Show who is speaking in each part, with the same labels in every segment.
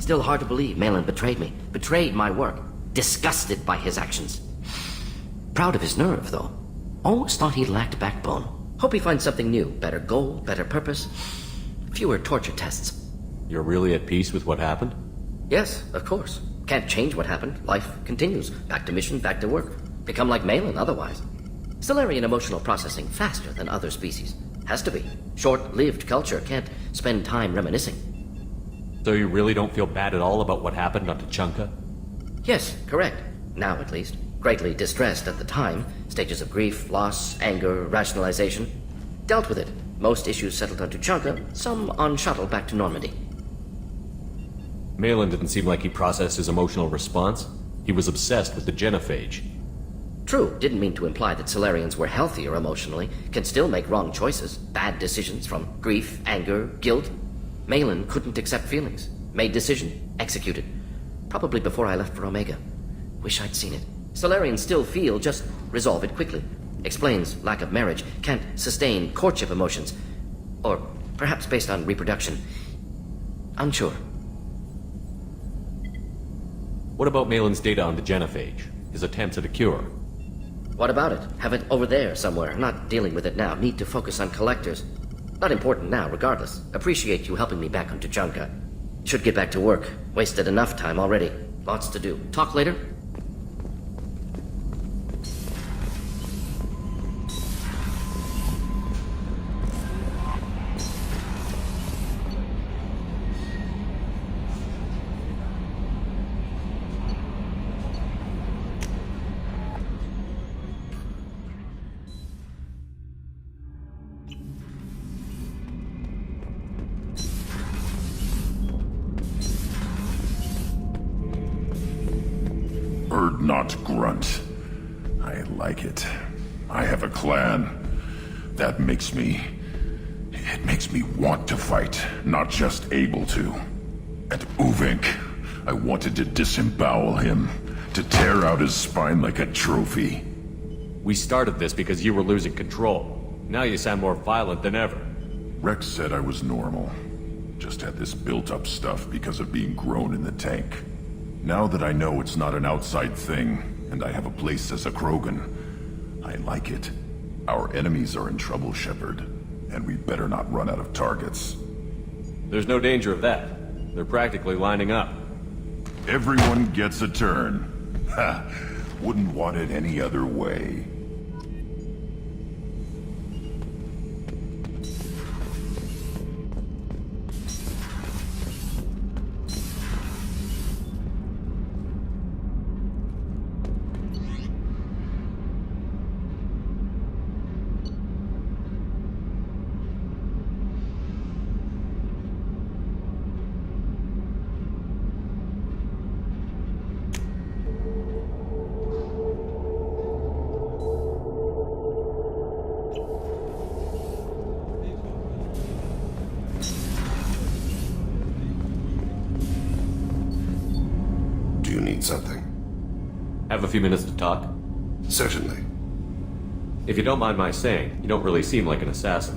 Speaker 1: Still hard to believe Malin betrayed me. Betrayed my work. Disgusted by his actions. Proud of his nerve, though. Almost thought he lacked backbone. Hope he finds something new. Better goal, better purpose. Fewer torture tests.
Speaker 2: You're really at peace with what happened?
Speaker 1: Yes, of course. Can't change what happened. Life continues. Back to mission, back to work. Become like Malin otherwise. Stellarian emotional processing faster than other species. Has to be. Short-lived culture can't spend time reminiscing.
Speaker 2: So you really don't feel bad at all about what happened on Tuchanka?
Speaker 1: Yes, correct. Now at least. Greatly distressed at the time. Stages of grief, loss, anger, rationalization. Dealt with it. Most issues settled on Tuchanka, some on shuttle back to Normandy.
Speaker 2: Malin didn't seem like he processed his emotional response. He was obsessed with the genophage.
Speaker 1: True, didn't mean to imply that Solarians were healthier emotionally, can still make wrong choices, bad decisions from grief, anger, guilt. Malin couldn't accept feelings. Made decision, executed. Probably before I left for Omega. Wish I'd seen it. Solarians still feel, just resolve it quickly. Explains lack of marriage, can't sustain courtship emotions. Or perhaps based on reproduction. Unsure.
Speaker 2: What about Malin's data on the genophage? His attempts at a cure?
Speaker 1: What about it? Have it over there somewhere. Not dealing with it now. Need to focus on collectors. Not important now, regardless. Appreciate you helping me back on Tuchanka. Should get back to work. Wasted enough time already. Lots to do. Talk later?
Speaker 3: Bird not grunt. I like it. I have a clan. That makes me... It makes me want to fight, not just able to. At Uvink, I wanted to disembowel him, to tear out his spine like a trophy.
Speaker 2: We started this because you were losing control. Now you sound more violent than ever.
Speaker 3: Rex said I was normal. Just had this built-up stuff because of being grown in the tank. Now that I know it's not an outside thing, and I have a place as a Krogan, I like it. Our enemies are in trouble, Shepard, and we better not run out of targets.
Speaker 2: There's no danger of that. They're practically lining up.
Speaker 3: Everyone gets a turn. Ha! Wouldn't want it any other way.
Speaker 4: Do you need something?
Speaker 2: Have a few minutes to talk?
Speaker 4: Certainly.
Speaker 2: If you don't mind my saying, you don't really seem like an assassin.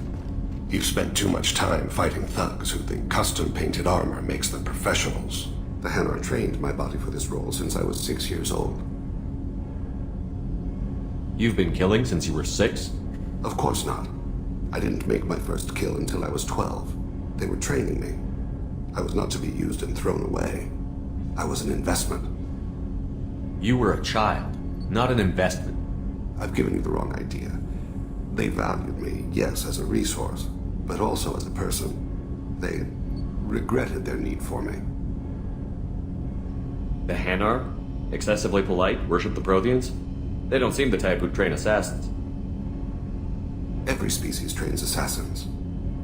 Speaker 4: You've spent too much time fighting thugs who think custom-painted armor makes them professionals. The Hanar trained my body for this role since I was 6 years old.
Speaker 2: You've been killing since you were 6?
Speaker 4: Of course not. I didn't make my first kill until I was 12. They were training me. I was not to be used and thrown away. I was an investment.
Speaker 2: You were a child, not an investment.
Speaker 4: I've given you the wrong idea. They valued me, yes, as a resource, but also as a person. They regretted their need for me.
Speaker 2: The Hanar? Excessively polite, worship the Protheans? They don't seem the type who'd train assassins.
Speaker 4: Every species trains assassins.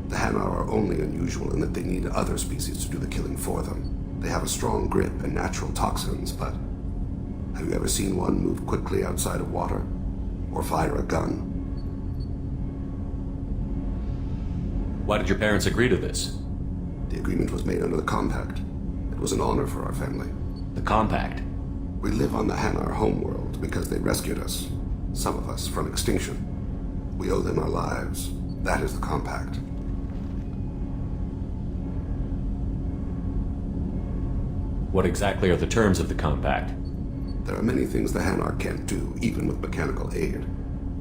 Speaker 4: The Hanar are only unusual in that they need other species to do the killing for them. They have a strong grip and natural toxins, but have you ever seen one move quickly outside of water? Or fire a gun?
Speaker 2: Why did your parents agree to this?
Speaker 4: The agreement was made under the Compact. It was an honor for our family.
Speaker 2: The Compact?
Speaker 4: We live on the Hanar homeworld because they rescued us. Some of us from extinction. We owe them our lives. That is the Compact.
Speaker 2: What exactly are the terms of the compact?
Speaker 4: There are many things the Hanar can't do, even with mechanical aid.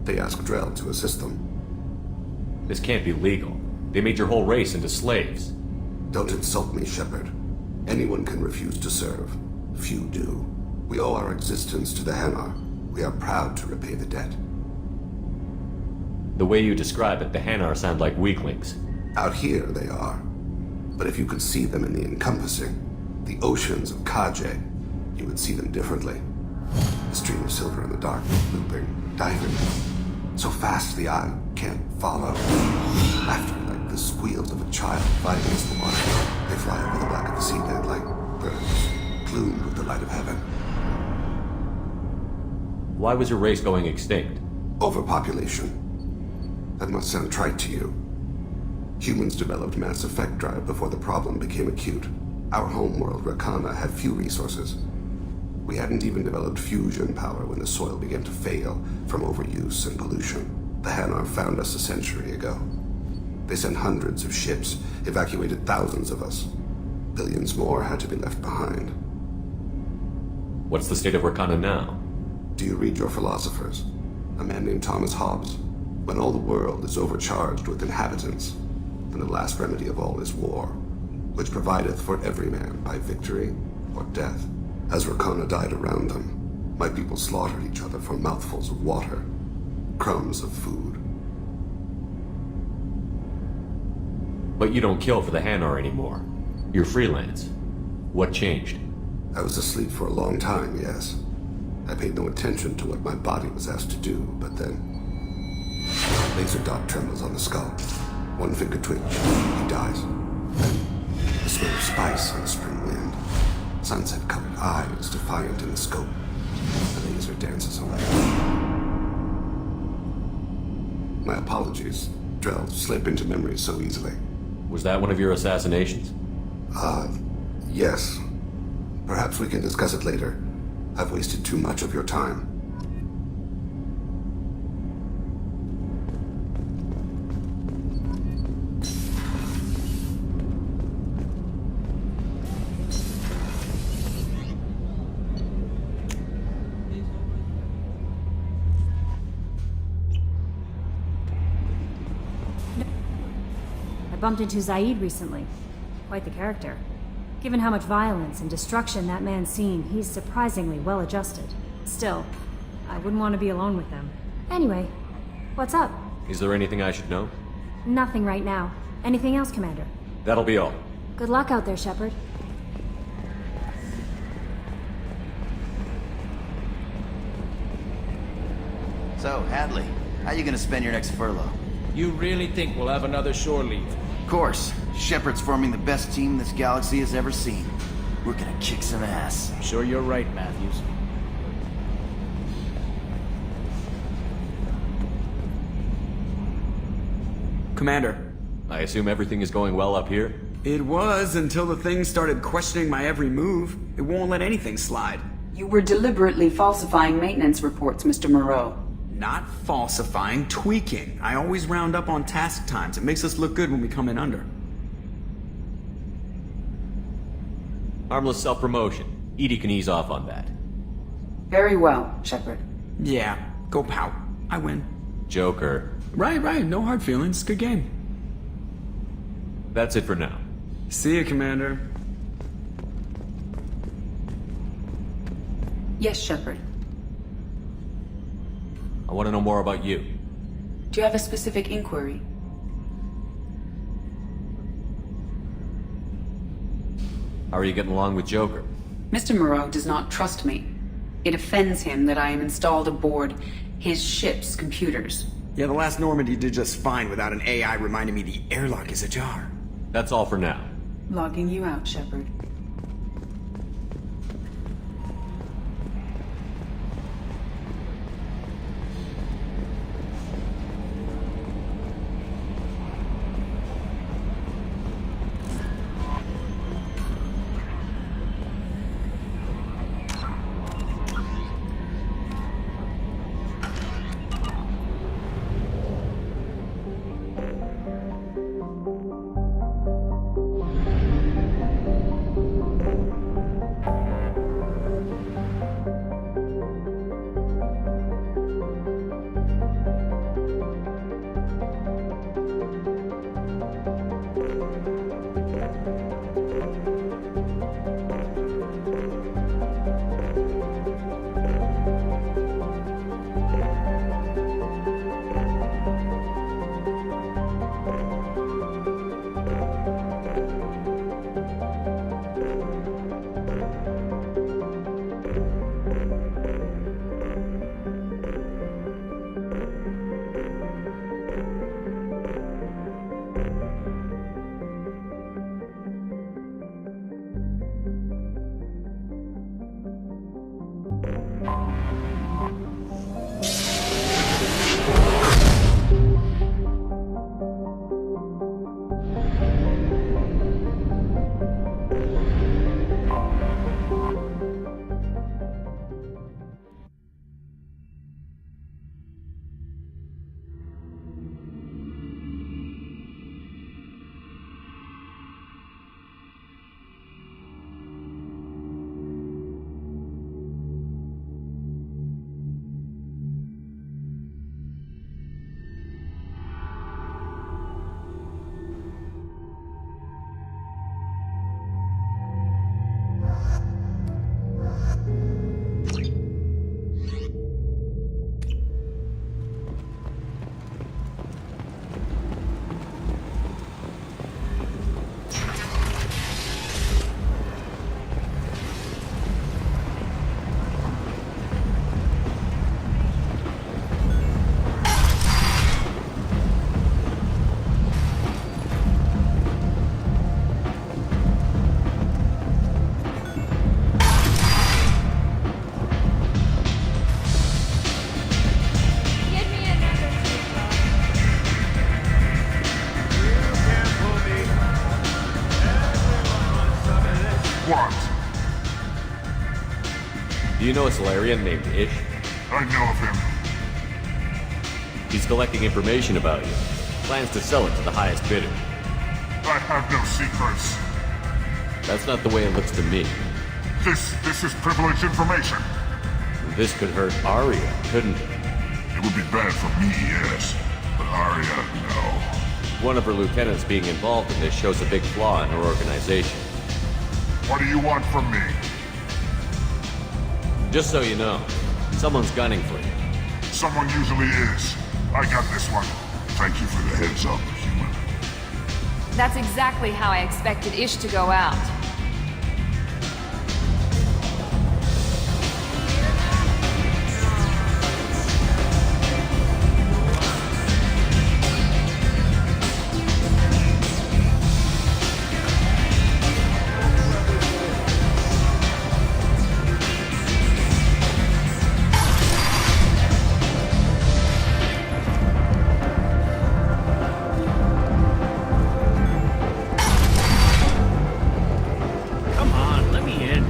Speaker 4: They ask Drell to assist them.
Speaker 2: This can't be legal. They made your whole race into slaves.
Speaker 4: Don't insult me, Shepard. Anyone can refuse to serve. Few do. We owe our existence to the Hanar. We are proud to repay the debt.
Speaker 2: The way you describe it, the Hanar sound like weaklings.
Speaker 4: Out here, they are. But if you could see them in the encompassing, the oceans of Kaje, you would see them differently. A stream of silver in the dark, looping, diving. So fast the eye can't follow. Laughter like the squeals of a child fighting against the water. They fly over the black of the seabed like birds, plumed with the light of heaven.
Speaker 2: Why was your race going extinct?
Speaker 4: Overpopulation. That must sound trite to you. Humans developed mass effect drive before the problem became acute. Our homeworld, Rakana, had few resources. We hadn't even developed fusion power when the soil began to fail from overuse and pollution. The Hanar found us a century ago. They sent hundreds of ships, evacuated thousands of us. Billions more had to be left behind.
Speaker 2: What's the state of Rakana now?
Speaker 4: Do you read your philosophers? A man named Thomas Hobbes. When all the world is overcharged with inhabitants, then the last remedy of all is war, which provideth for every man by victory or death. As Rakana died around them, my people slaughtered each other for mouthfuls of water, crumbs of food.
Speaker 2: But you don't kill for the Hanar anymore. You're freelance. What changed?
Speaker 4: I was asleep for a long time, yes. I paid no attention to what my body was asked to do, but then... Laser dot trembles on the skull. One finger twitch, he dies. Then, the smell of spice on the spring wind. Sunset-colored eyes defiant in the scope. The laser dances away. My apologies. Drell slip into memory so easily.
Speaker 2: Was that one of your assassinations?
Speaker 4: Yes. Perhaps we can discuss it later. I've wasted too much of your time.
Speaker 5: I bumped into Zaid recently. Quite the character. Given how much violence and destruction that man's seen, he's surprisingly well adjusted. Still, I wouldn't want to be alone with them. Anyway, what's up?
Speaker 2: Is there anything I should know?
Speaker 5: Nothing right now. Anything else, Commander?
Speaker 2: That'll be all.
Speaker 5: Good luck out there, Shepard.
Speaker 6: So, Hadley, how you gonna spend your next furlough?
Speaker 7: You really think we'll have another shore leave?
Speaker 6: Of course. Shepard's forming the best team this galaxy has ever seen. We're gonna kick some ass.
Speaker 7: I'm sure you're right, Matthews.
Speaker 8: Commander,
Speaker 2: I assume everything is going well up here?
Speaker 8: it was until the thing started questioning my every move. It won't let anything slide.
Speaker 9: You were deliberately falsifying maintenance reports, Mr. Moreau.
Speaker 8: Not falsifying, tweaking. I always round up on task times. It makes us look good when we come in under.
Speaker 2: Harmless self-promotion. Edie can ease off on that.
Speaker 9: Very well, Shepard.
Speaker 8: Yeah, go pout. I win.
Speaker 2: Joker.
Speaker 8: Right, no hard feelings. Good game.
Speaker 2: That's it for now.
Speaker 8: See you, Commander.
Speaker 9: Yes, Shepard.
Speaker 2: I want to know more about you.
Speaker 9: Do you have a specific inquiry?
Speaker 2: How are you getting along with Joker?
Speaker 9: Mr. Moreau does not trust me. It offends him that I am installed aboard his ship's computers.
Speaker 8: Yeah, the last Normandy did just fine without an AI reminding me the airlock is ajar.
Speaker 2: That's all for now.
Speaker 9: Logging you out, Shepard.
Speaker 2: know a Solarian named Ish?
Speaker 3: I know of him.
Speaker 2: He's collecting information about you. Plans to sell it to the highest bidder.
Speaker 3: I have no secrets.
Speaker 2: That's not the way it looks to me.
Speaker 3: This is privileged information.
Speaker 2: This could hurt Arya, couldn't it?
Speaker 3: It would be bad for me, yes. But Arya, no.
Speaker 2: One of her lieutenants being involved in this shows a big flaw in her organization.
Speaker 3: What do you want from me?
Speaker 2: Just so you know, someone's gunning for you.
Speaker 3: Someone usually is. I got this one. Thank you for the heads up, human.
Speaker 10: That's exactly how I expected Ish to go out.
Speaker 7: Come on, let me in.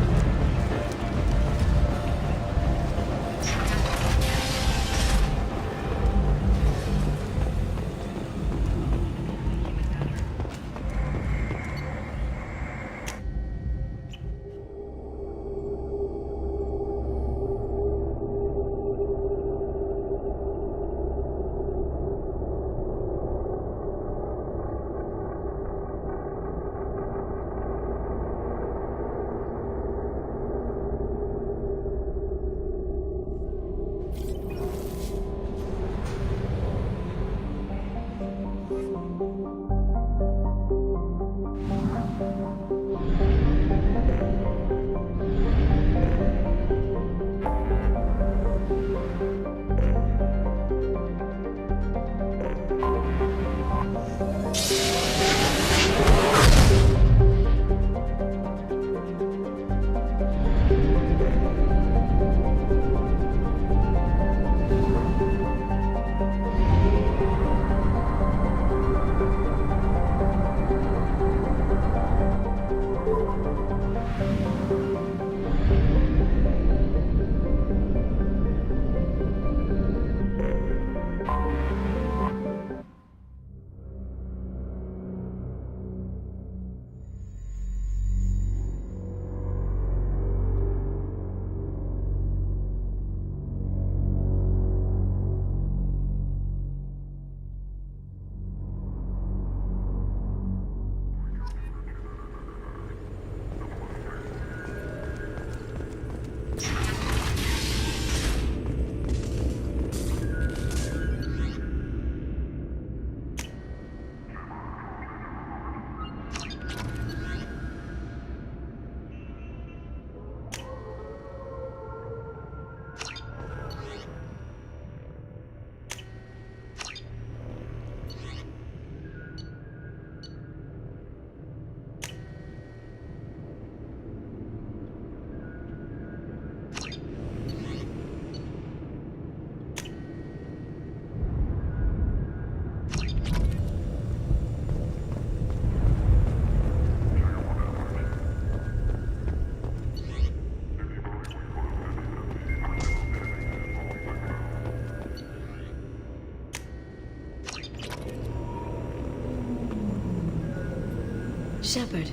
Speaker 11: Shepard,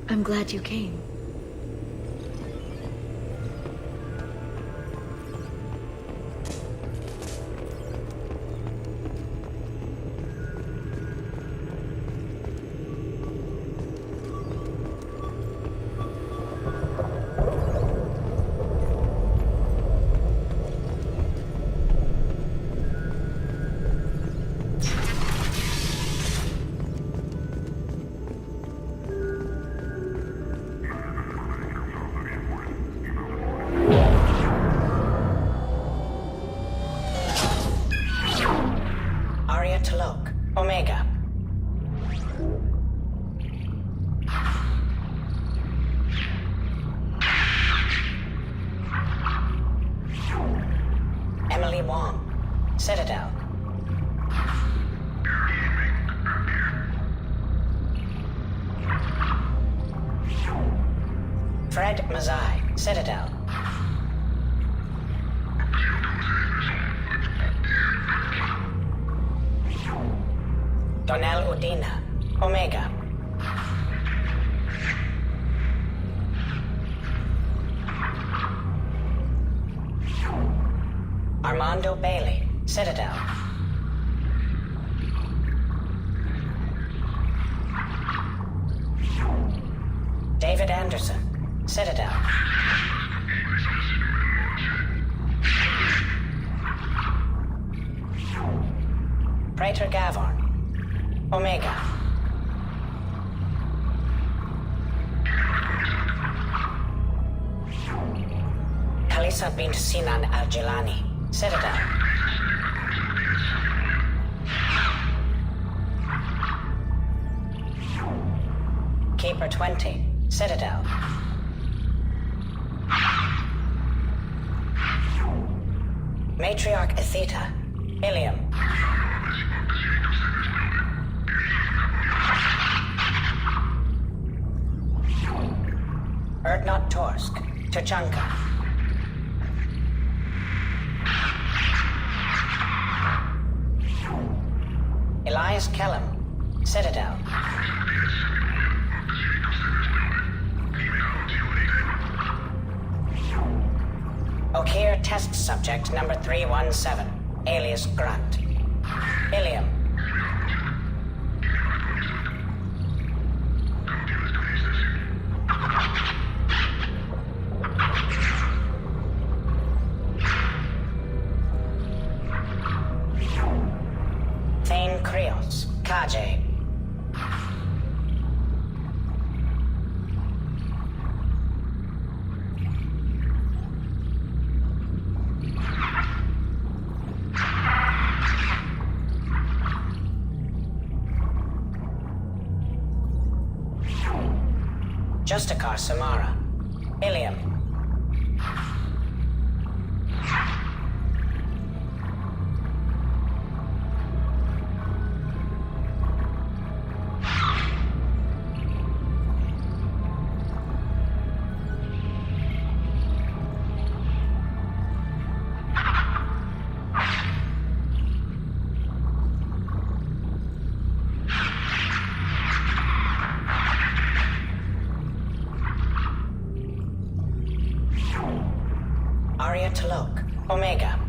Speaker 11: I'm glad you came.
Speaker 12: Omega. Emily Wong, Citadel. Fred Mazai, Citadel. Donnell Udina, Omega. Armando Bailey, Citadel. David Anderson, Citadel. Praetor Gavorn, Omega. Kalisa bint Sinan Al-Jilani, Citadel. Keeper 20, Citadel. Matriarch Atheta, Ilium. Erdnot Torsk, Tuchanka. Elias Kellum, Citadel. Okir test subject number 317, alias Grunt. Ilium. Thane Krios, Kaje. Justikar Samara, Ilium. Arya Talok, Omega.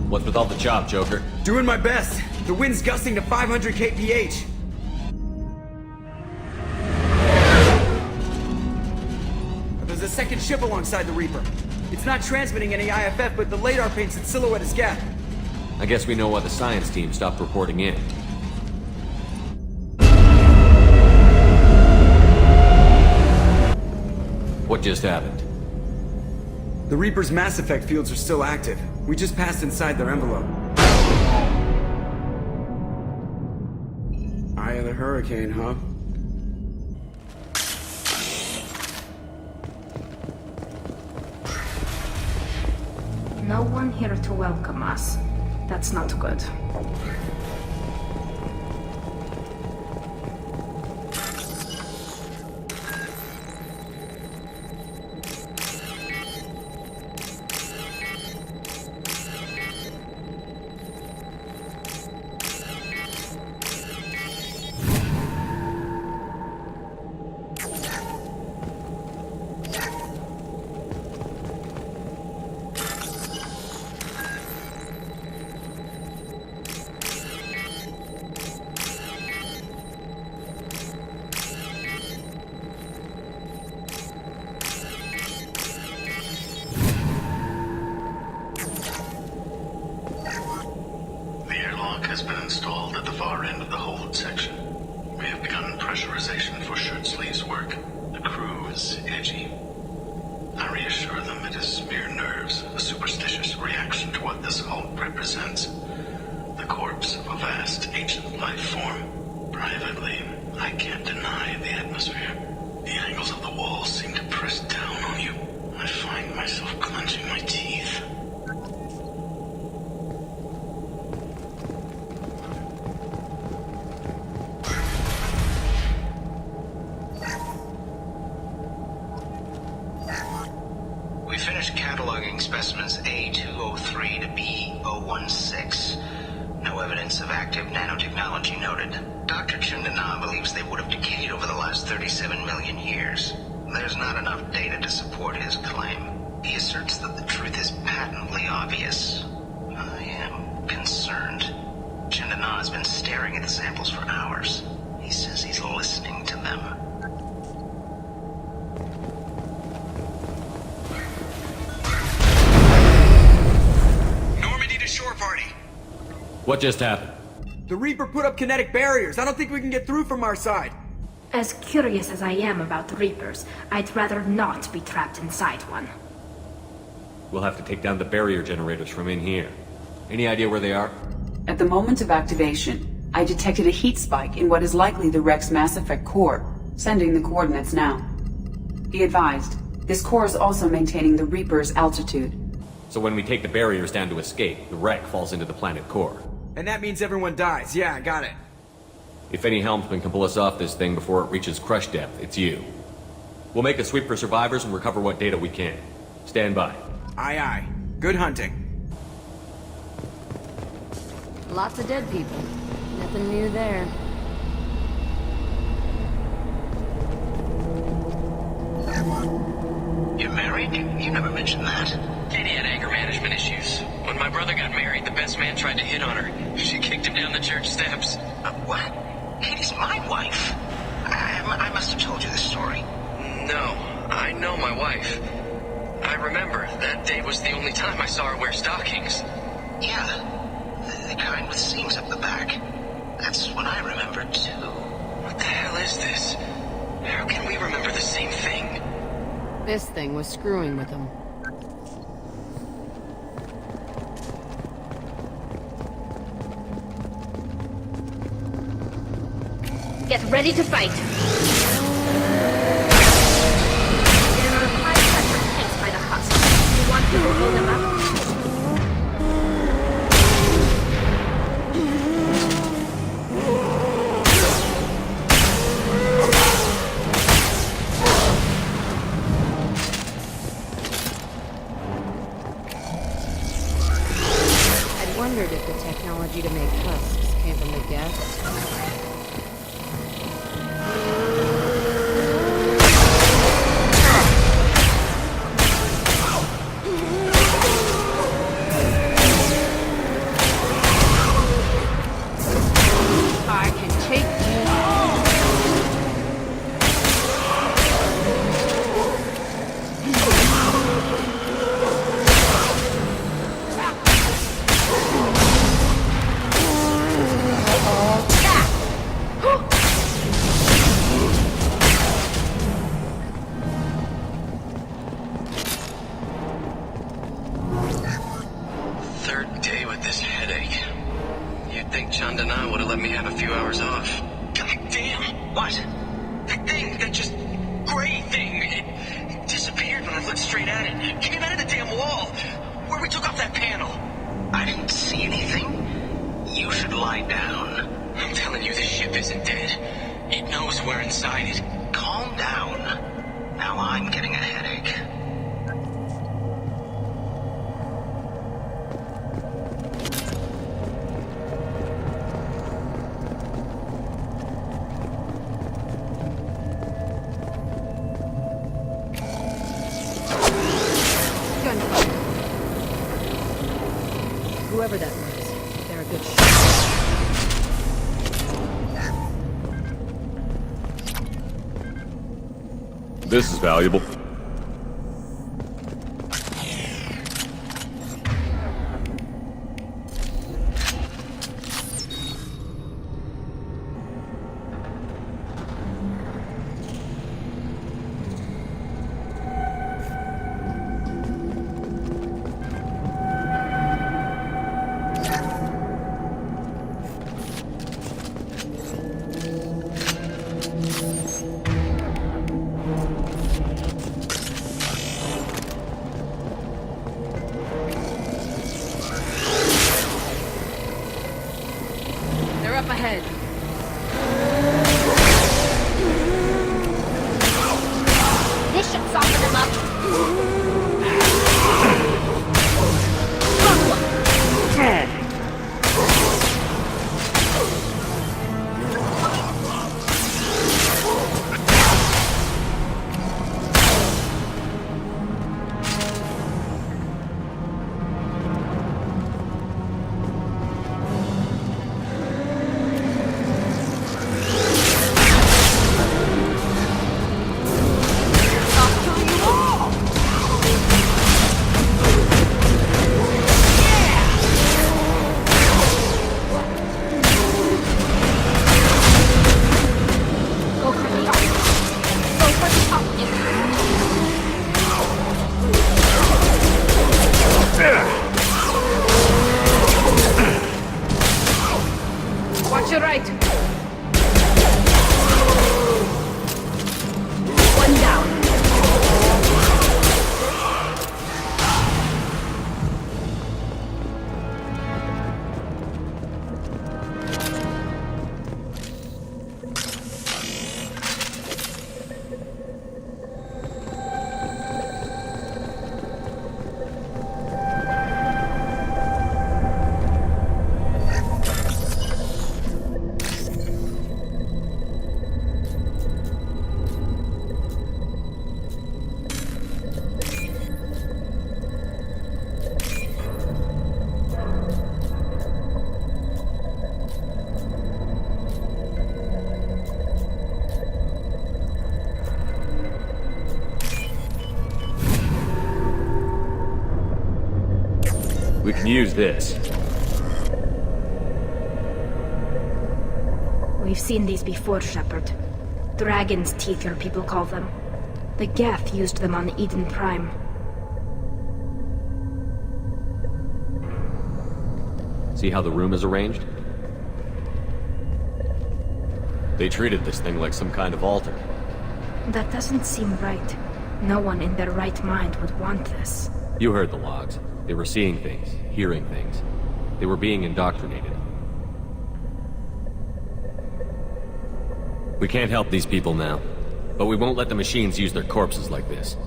Speaker 2: What's with all the chop, Joker?
Speaker 8: Doing my best. The wind's gusting to 500 kph. There's a second ship alongside the Reaper. It's not transmitting any IFF, but the radar paints its silhouette as Geth.
Speaker 2: I guess we know why the science team stopped reporting in. What just happened?
Speaker 8: The Reaper's Mass Effect fields are still active. We just passed inside their envelope. Eye of the Hurricane, huh?
Speaker 5: No one here to welcome us. That's not good.
Speaker 13: Has been installed at the far end of the hold section. We have begun pressurization for shirt sleeves work. The crew is edgy. I reassure them it is mere nerves, a superstitious reaction to what this halt represents. The corpse of a vast ancient life form. Privately, I can't deny the atmosphere. The angles of the walls seem to press down on you. I find myself clenching my teeth. We finished cataloging specimens A203 to B016. No evidence of active nanotechnology noted. Dr. Chundana believes they would have decayed over the last 37 million years. There's not enough data to support his claim. He asserts that the truth is patently obvious. I am concerned. Chundana has been staring at the samples for hours. He says he's listening to them.
Speaker 2: What just happened?
Speaker 8: The Reaper put up kinetic barriers. I don't think we can get through from our side.
Speaker 5: As curious as I am about the Reapers, I'd rather not be trapped inside one.
Speaker 2: We'll have to take down the barrier generators from in here. Any idea where they are?
Speaker 9: At the moment of activation, I detected a heat spike in what is likely the Rex Mass Effect core, sending the coordinates now. Be advised, this core is also maintaining the Reaper's altitude.
Speaker 2: So when we take the barriers down to escape, the wreck falls into the planet core.
Speaker 8: And that means everyone dies. Yeah, I got it.
Speaker 2: If any helmsman can pull us off this thing before it reaches crush depth, it's you. We'll make a sweep for survivors and recover what data we can. Stand by.
Speaker 8: Aye, aye. Good hunting.
Speaker 10: Lots of dead people. Nothing new there.
Speaker 12: You're married? You never mentioned that.
Speaker 7: Katie had anger management issues. When my brother got married, the best man tried to hit on her. She kicked him down the church steps.
Speaker 12: What? Katie's my wife. I must have told you this story.
Speaker 7: No, I know my wife. I remember that day was the only time I saw her wear stockings.
Speaker 12: Yeah, the kind with seams up the back. That's what I remembered, too.
Speaker 7: What the hell is this? How can we remember the same thing?
Speaker 10: This thing was screwing with them.
Speaker 11: Get ready to fight. There are 5 separate tanks by the husk. You want to blow them up?
Speaker 10: I'd wondered if the technology to make husks came from the Geth.
Speaker 7: day with this headache. You'd think Chandana would have let me have a few hours off. God damn! What? That thing, that just gray thing, it disappeared when I looked straight at it. It came out of the damn wall, where we took off that panel.
Speaker 12: I didn't see anything. You should lie down.
Speaker 7: I'm telling you, this ship isn't dead. It knows we're inside it.
Speaker 12: Calm down. Now I'm getting a headache.
Speaker 10: Whoever that was, they're a good shot.
Speaker 2: This is valuable.
Speaker 10: Up ahead.
Speaker 11: This should soften them up.
Speaker 10: Watch your right.
Speaker 11: One down.
Speaker 2: We can use this.
Speaker 11: We've seen these before, Shepard. Dragon's teeth, your people call them. The Geth used them on Eden Prime.
Speaker 2: See how the room is arranged? They treated this thing like some kind of altar.
Speaker 11: That doesn't seem right. No one in their right mind would want this.
Speaker 2: You heard the logs. They were seeing things, hearing things. They were being indoctrinated. We can't help these people now, but we won't let the machines use their corpses like this.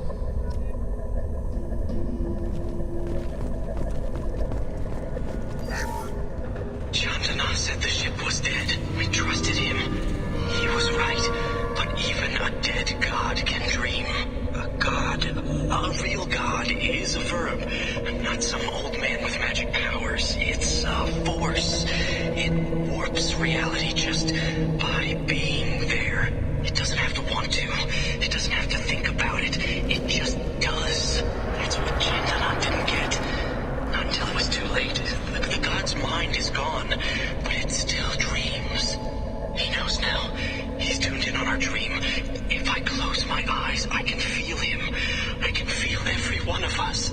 Speaker 7: Chandana said the ship was dead. We trusted him. He was right, but even a dead god can dream. A god, a real god, is a verb. Not some old man with magic powers. It's a force. It warps reality just by being there. It doesn't have to want to. It doesn't have to think about it. It just does. That's what Chandana didn't get. Not until it was too late. The god's mind is gone, but it still dreams. He knows now. He's tuned in on our dream. If I close my eyes, I can feel him. I can feel every one of us.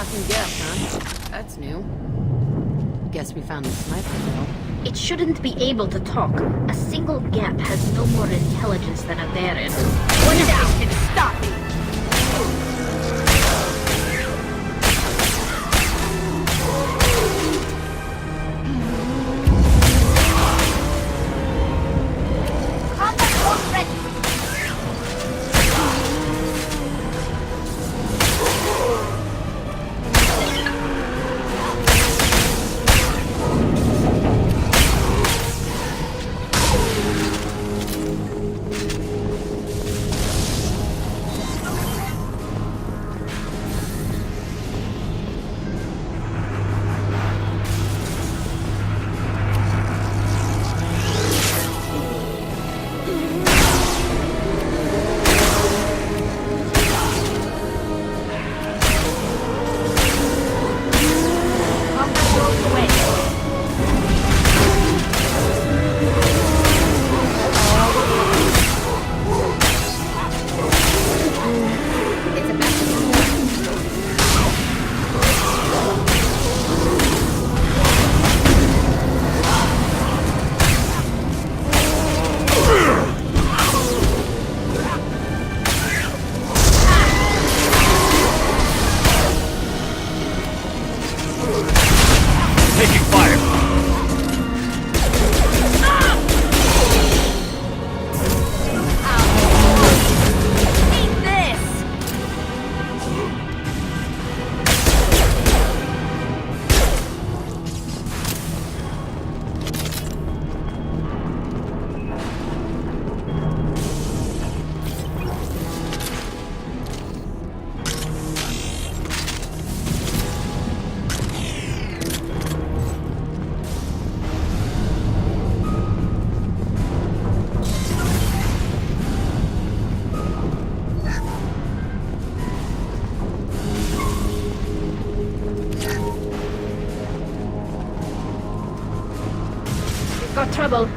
Speaker 10: Talking Geth, huh? That's new. Guess we found the sniper, though.
Speaker 11: It shouldn't be able to talk. A single gap has no more intelligence than a Baron.
Speaker 10: One down can stop me!
Speaker 11: Got trouble.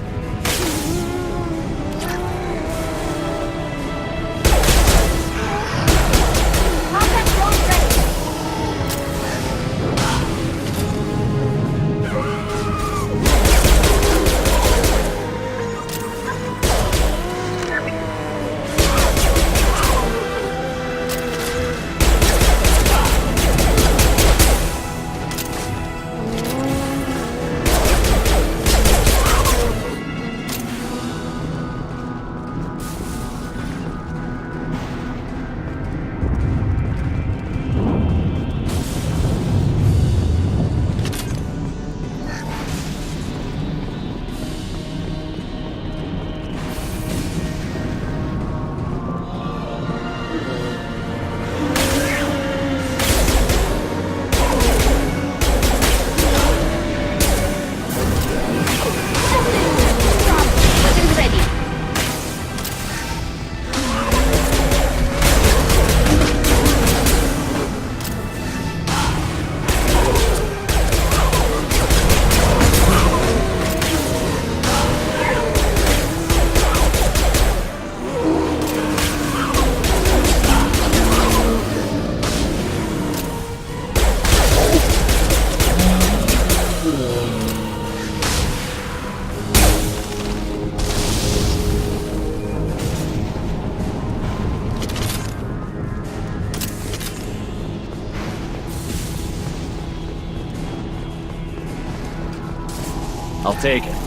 Speaker 14: I'll take it.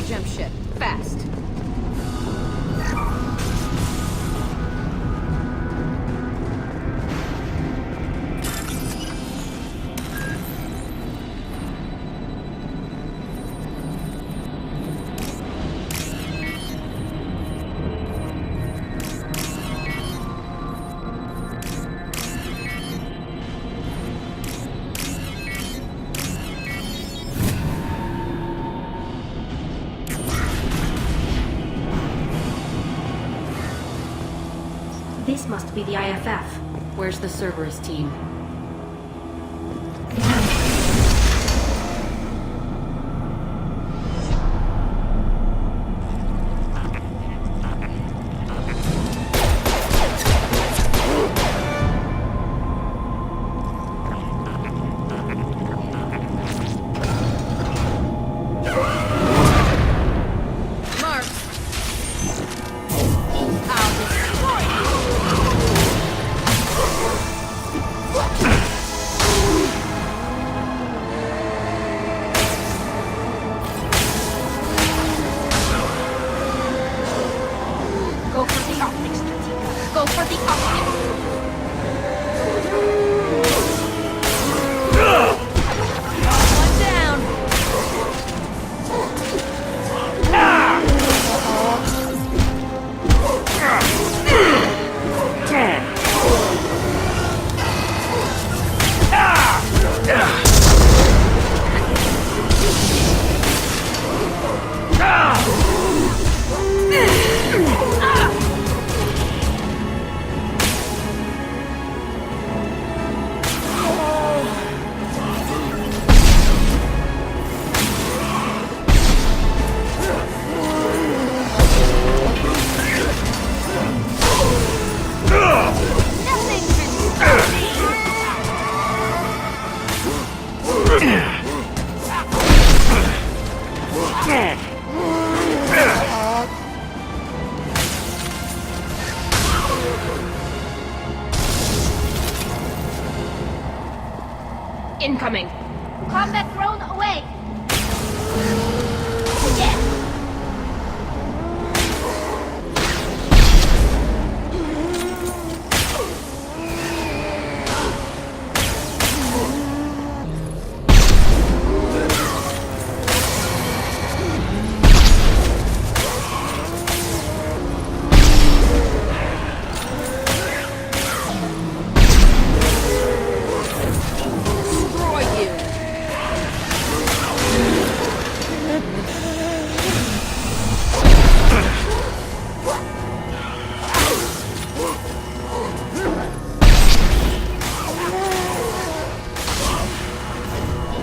Speaker 10: jump ship. Fast.
Speaker 11: This must be the IFF.
Speaker 10: Where's the Cerberus team?
Speaker 11: Go for the optics, Stratika. Go for the optics.
Speaker 10: One down.
Speaker 11: Incoming. Combat drone away. Yes.
Speaker 10: Destroy you.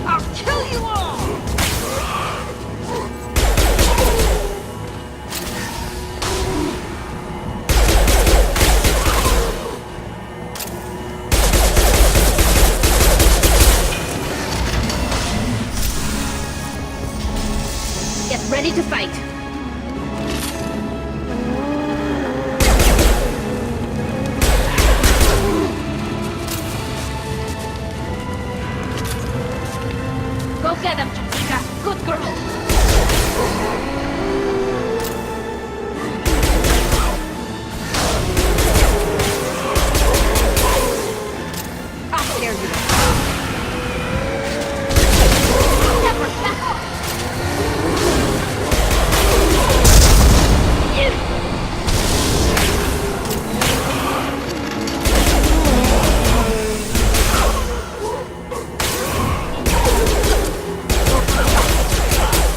Speaker 11: I'll kill you all. Get ready to fight. Go get them, Chatika. Good girl. I'll tear you. Never back off.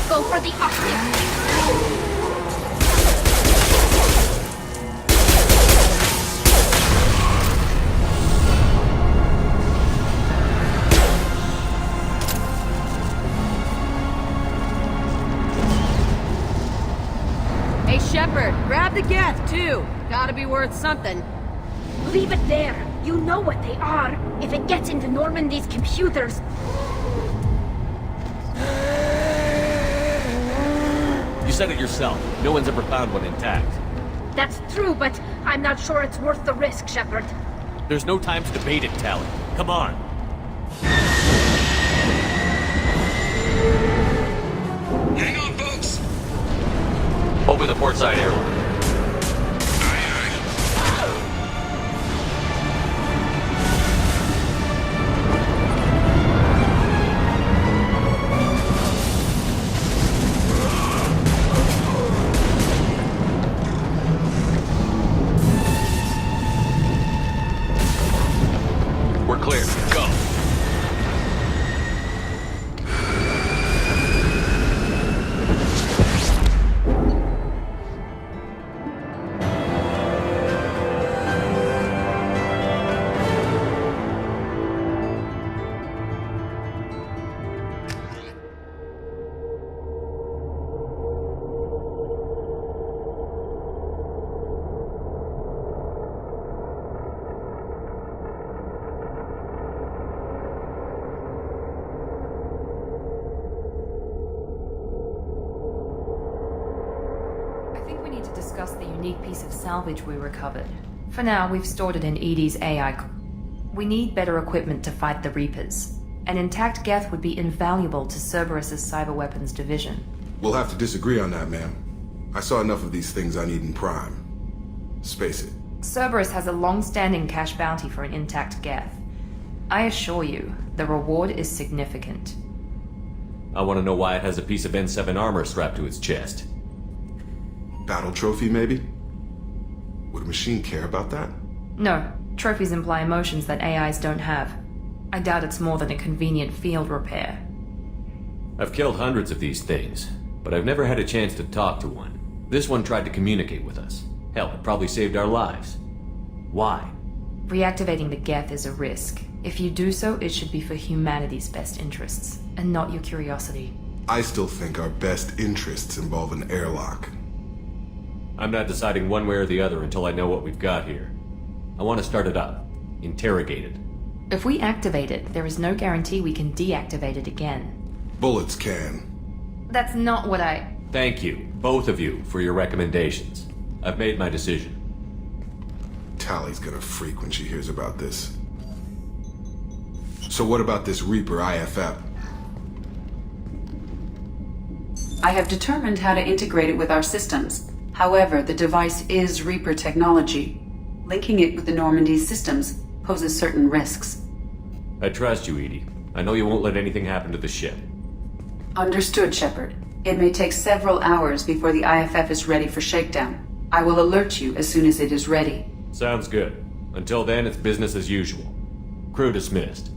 Speaker 11: Go for the optics.
Speaker 10: Hey, Shepard, grab the Geth, too. Gotta be worth something.
Speaker 11: Leave it there. You know what they are. If it gets into Normandy's computers,
Speaker 2: You said it yourself. No one's ever found one intact.
Speaker 11: that's true, but I'm not sure it's worth the risk, Shepard.
Speaker 2: There's no time to debate it, Tally. Come on.
Speaker 7: Hang on, folks.
Speaker 2: Open the port side airlock. We're clear. Go.
Speaker 15: Discuss the unique piece of salvage we recovered. For now, we've stored it in Edie's AI. We need better equipment to fight the Reapers. An intact Geth would be invaluable to Cerberus's cyber weapons division.
Speaker 16: We'll have to disagree on that, ma'am. I saw enough of these things I need in Prime. Space it.
Speaker 15: Cerberus has a long-standing cash bounty for an intact Geth. I assure you, the reward is significant.
Speaker 2: I want to know why it has a piece of N7 armor strapped to its chest.
Speaker 16: Battle trophy, maybe? Would a machine care about that?
Speaker 15: No. Trophies imply emotions that AIs don't have. I doubt it's more than a convenient field repair.
Speaker 2: I've killed hundreds of these things, but I've never had a chance to talk to one. This one tried to communicate with us. Hell, it probably saved our lives. Why?
Speaker 15: Reactivating the Geth is a risk. If you do so, it should be for humanity's best interests, and not your curiosity.
Speaker 16: I still think our best interests involve an airlock.
Speaker 2: I'm not deciding one way or the other until I know what we've got here. I want to start it up. Interrogate it.
Speaker 15: If we activate it, there is no guarantee we can deactivate it again.
Speaker 16: Bullets can.
Speaker 15: That's not what I...
Speaker 2: Thank you, both of you, for your recommendations. I've made my decision.
Speaker 16: Tally's gonna freak when she hears about this. So what about this Reaper IFF?
Speaker 9: I have determined how to integrate it with our systems. However, the device is Reaper technology. Linking it with the Normandy's systems poses certain risks.
Speaker 2: I trust you, Edie. I know you won't let anything happen to the ship.
Speaker 9: Understood, Shepard. It may take several hours before the IFF is ready for shakedown. I will alert you as soon as it is ready.
Speaker 2: Sounds good. Until then, it's business as usual. Crew dismissed.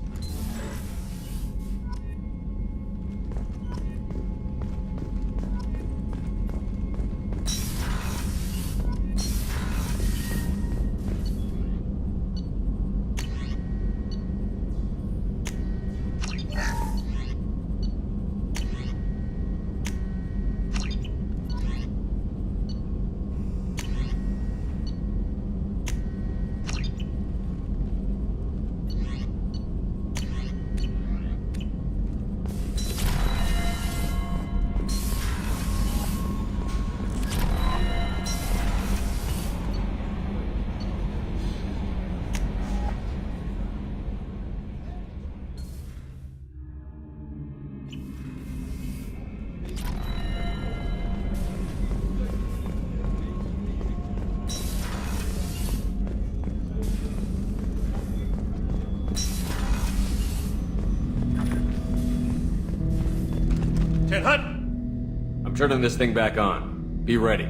Speaker 2: I'm turning this thing back on. Be ready.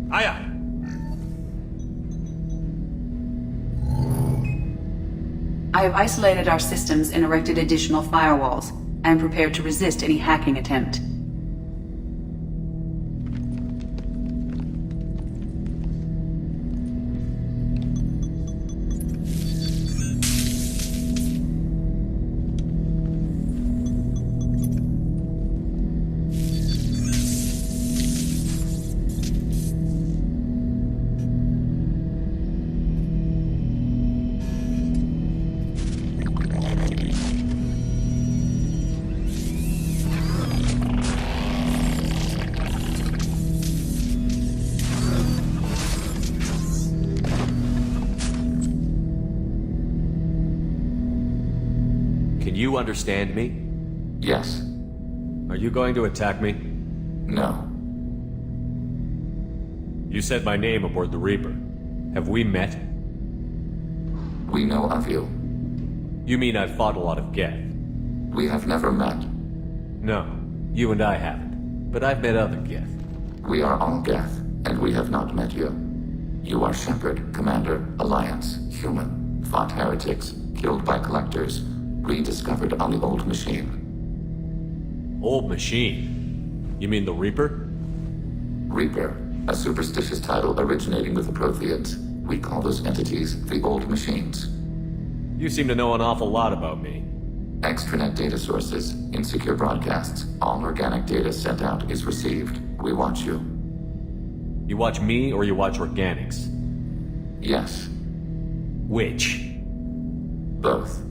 Speaker 2: Aye, aye.
Speaker 9: I have isolated our systems and erected additional firewalls. I am prepared to resist any hacking attempt.
Speaker 2: Can you understand me?
Speaker 3: Yes.
Speaker 2: Are you going to attack me?
Speaker 3: No.
Speaker 2: You said my name aboard the Reaper. Have we met?
Speaker 17: We know of you.
Speaker 2: You mean I've fought a lot of Geth?
Speaker 17: We have never met.
Speaker 2: No, you and I haven't. But I've met other Geth.
Speaker 17: We are all Geth, and we have not met you. You are Shepard, Commander, Alliance, human, fought heretics, killed by collectors, rediscovered on the old machine.
Speaker 2: Old machine? You mean the Reaper?
Speaker 17: Reaper, a superstitious title originating with the Protheans. We call those entities the old machines.
Speaker 2: You seem to know an awful lot about me.
Speaker 17: Extranet data sources, insecure broadcasts, all organic data sent out is received. We watch you.
Speaker 2: You watch me or you watch organics?
Speaker 17: Yes.
Speaker 2: Which?
Speaker 17: Both.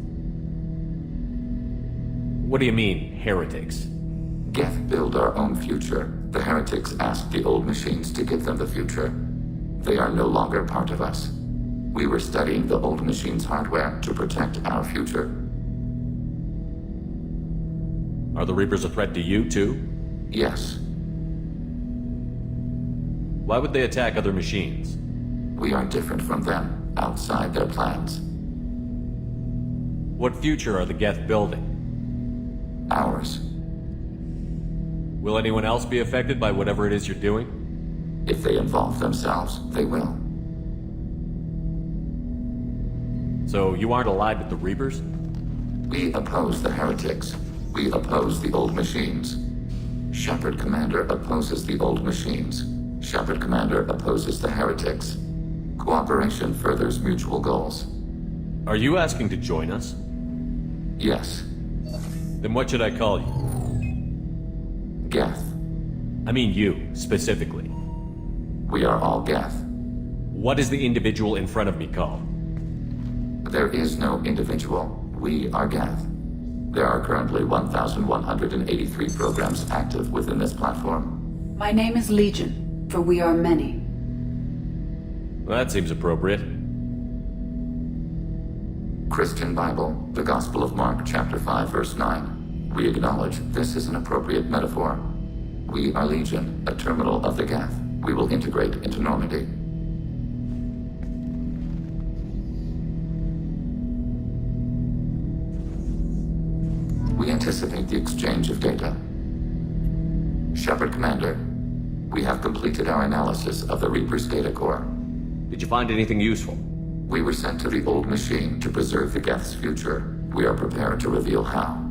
Speaker 2: What do you mean, heretics?
Speaker 17: Geth build our own future. The heretics asked the old machines to give them the future. They are no longer part of us. We were studying the old machines' hardware to protect our future.
Speaker 2: Are the Reapers a threat to you, too?
Speaker 17: Yes.
Speaker 2: Why would they attack other machines?
Speaker 17: We are different from them, outside their plans.
Speaker 2: What future are the Geth building?
Speaker 17: Ours.
Speaker 2: Will anyone else be affected by whatever it is you're doing?
Speaker 17: If they involve themselves, they will.
Speaker 2: So you aren't allied with the Reapers?
Speaker 17: We oppose the heretics. We oppose the old machines. Shepard Commander opposes the old machines. Shepard Commander opposes the heretics. Cooperation furthers mutual goals.
Speaker 2: Are you asking to join us?
Speaker 17: Yes.
Speaker 2: Then what should I call you?
Speaker 17: Geth.
Speaker 2: I mean you, specifically.
Speaker 17: We are all Geth.
Speaker 2: What is the individual in front of me called?
Speaker 17: There is no individual. We are Geth. There are currently 1,183 programs active within this platform.
Speaker 9: My name is Legion, for we are many.
Speaker 2: Well, that seems appropriate.
Speaker 17: Christian Bible, the Gospel of Mark, chapter 5, verse 9. We acknowledge this is an appropriate metaphor. We are Legion, a terminal of the Geth. We will integrate into Normandy. We anticipate the exchange of data. Shepard Commander, we have completed our analysis of the Reaper's data core.
Speaker 2: Did you find anything useful?
Speaker 17: We were sent to the old machine to preserve the Geth's future. We are prepared to reveal how.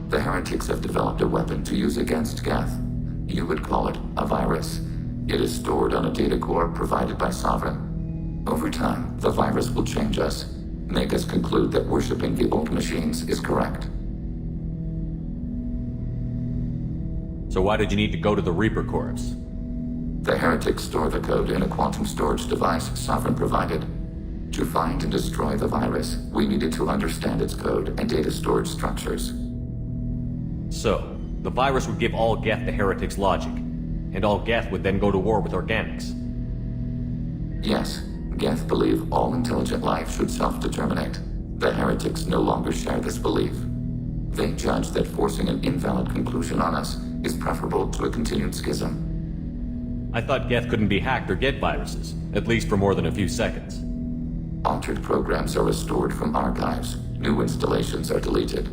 Speaker 17: The heretics have developed a weapon to use against Geth. You would call it a virus. It is stored on a data core provided by Sovereign. Over time, the virus will change us, make us conclude that worshipping the old machines is correct.
Speaker 2: So why did you need to go to the Reaper Corps?
Speaker 17: The heretics store the code in a quantum storage device Sovereign provided. To find and destroy the virus, we needed to understand its code and data storage structures.
Speaker 2: So, the virus would give all Geth the heretics' logic, and all Geth would then go to war with organics.
Speaker 17: Yes, Geth believe all intelligent life should self-determinate. The heretics no longer share this belief. They judge that forcing an invalid conclusion on us is preferable to a continued schism.
Speaker 2: I thought Geth couldn't be hacked or get viruses, at least for more than a few seconds.
Speaker 17: Altered programs are restored from archives. New installations are deleted.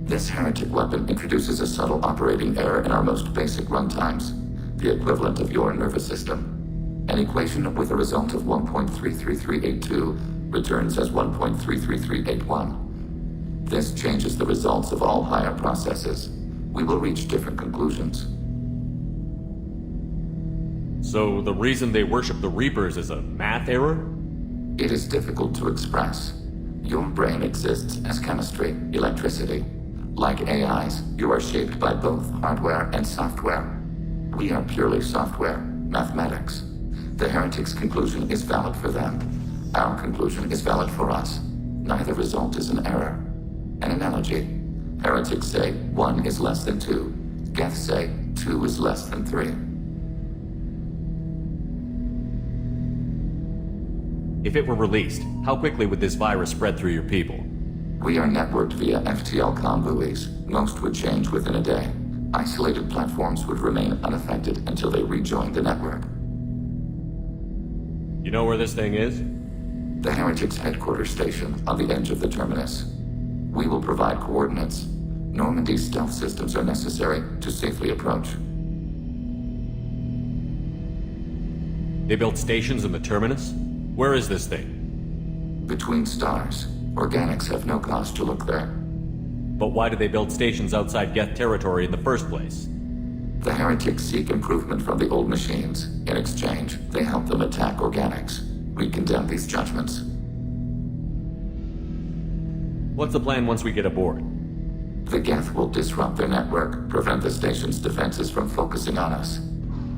Speaker 17: This heretic weapon introduces a subtle operating error in our most basic runtimes, the equivalent of your nervous system. An equation with a result of 1.33382 returns as 1.33381. This changes the results of all higher processes. We will reach different conclusions.
Speaker 2: So the reason they worship the Reapers is a math error?
Speaker 17: It is difficult to express. Your brain exists as chemistry, electricity. Like AIs, you are shaped by both hardware and software. We are purely software, mathematics. The heretics' conclusion is valid for them. Our conclusion is valid for us. Neither result is an error. An analogy. Heretics say 1 is less than 2. Geth say 2 is less than 3.
Speaker 2: If it were released, how quickly would this virus spread through your people?
Speaker 17: We are networked via FTL comm buoys. Most would change within a day. Isolated platforms would remain unaffected until they rejoined the network.
Speaker 2: You know where this thing is?
Speaker 17: The Heretics' headquarters station on the edge of the terminus. We will provide coordinates. Normandy's stealth systems are necessary to safely approach.
Speaker 2: They built stations in the terminus? Where is this thing?
Speaker 17: Between stars. Organics have no cause to look there.
Speaker 2: But why do they build stations outside Geth territory in the first place?
Speaker 17: The Heretics seek improvement from the old machines. In exchange, they help them attack Organics. We condemn these judgments.
Speaker 2: What's the plan once we get aboard?
Speaker 17: The Geth will disrupt their network, prevent the station's defenses from focusing on us.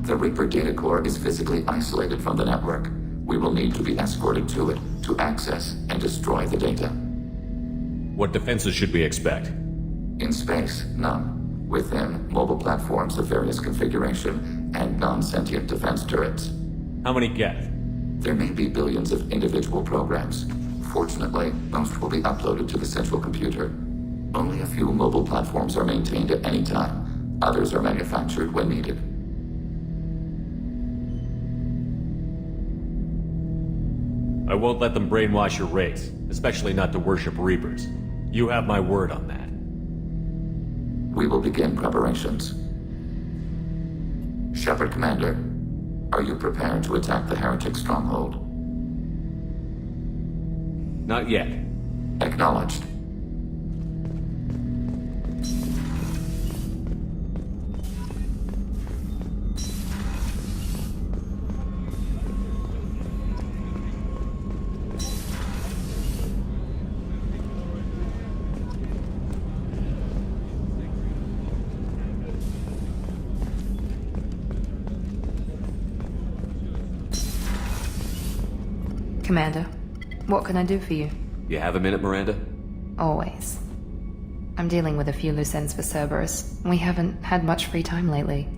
Speaker 17: The Reaper data core is physically isolated from the network. We will need to be escorted to it to access and destroy the data.
Speaker 2: What defenses should we expect?
Speaker 17: In space, none. Within, mobile platforms of various configuration and non-sentient defense turrets.
Speaker 2: How many Geth?
Speaker 17: There may be billions of individual programs. Fortunately, most will be uploaded to the central computer. Only a few mobile platforms are maintained at any time. Others are manufactured when needed.
Speaker 2: I won't let them brainwash your race, especially not to worship Reapers. You have my word on that.
Speaker 17: We will begin preparations. Shepard Commander, are you prepared to attack the Heretic stronghold?
Speaker 2: Not yet.
Speaker 17: Acknowledged.
Speaker 15: Commander, what can I do for you?
Speaker 2: You have a minute, Miranda?
Speaker 15: Always. I'm dealing with a few loose ends for Cerberus. We haven't had much free time lately.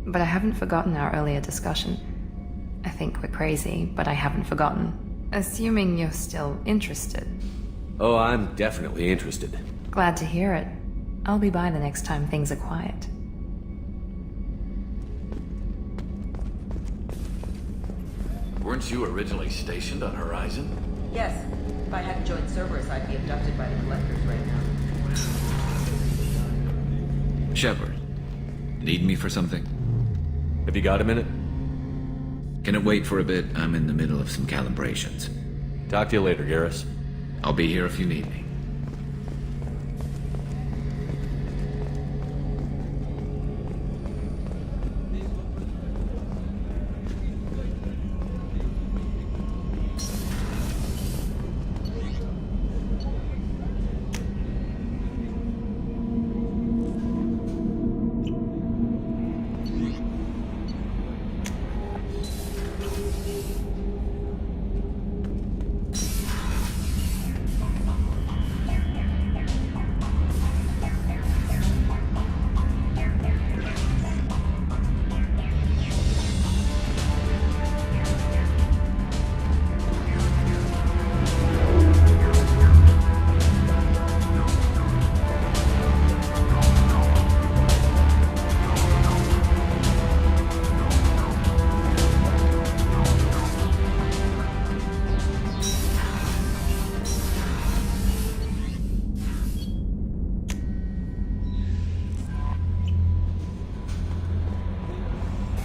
Speaker 15: But I haven't forgotten our earlier discussion. I think we're crazy, but I haven't forgotten. Assuming you're still interested.
Speaker 2: Oh, I'm definitely interested.
Speaker 15: Glad to hear it. I'll be by the next time things are quiet.
Speaker 18: Weren't you originally stationed on Horizon?
Speaker 10: Yes. If I hadn't joined Cerberus, I'd be abducted by the Collectors right now.
Speaker 18: Shepard, need me for something?
Speaker 2: Have you got a minute?
Speaker 18: Can it wait for a bit? I'm in the middle of some calibrations.
Speaker 2: Talk to you later, Garrus.
Speaker 18: I'll be here if you need me.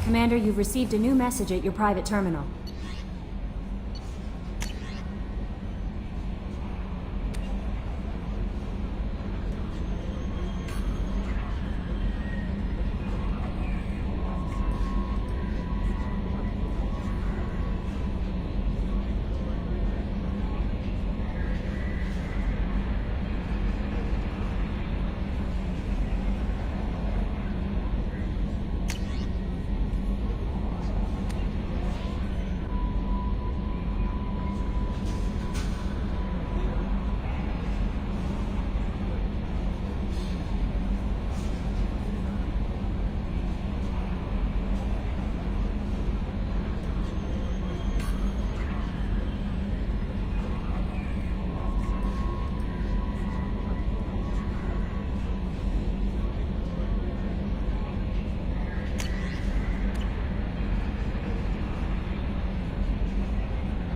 Speaker 5: Commander, you've received a new message at your private terminal.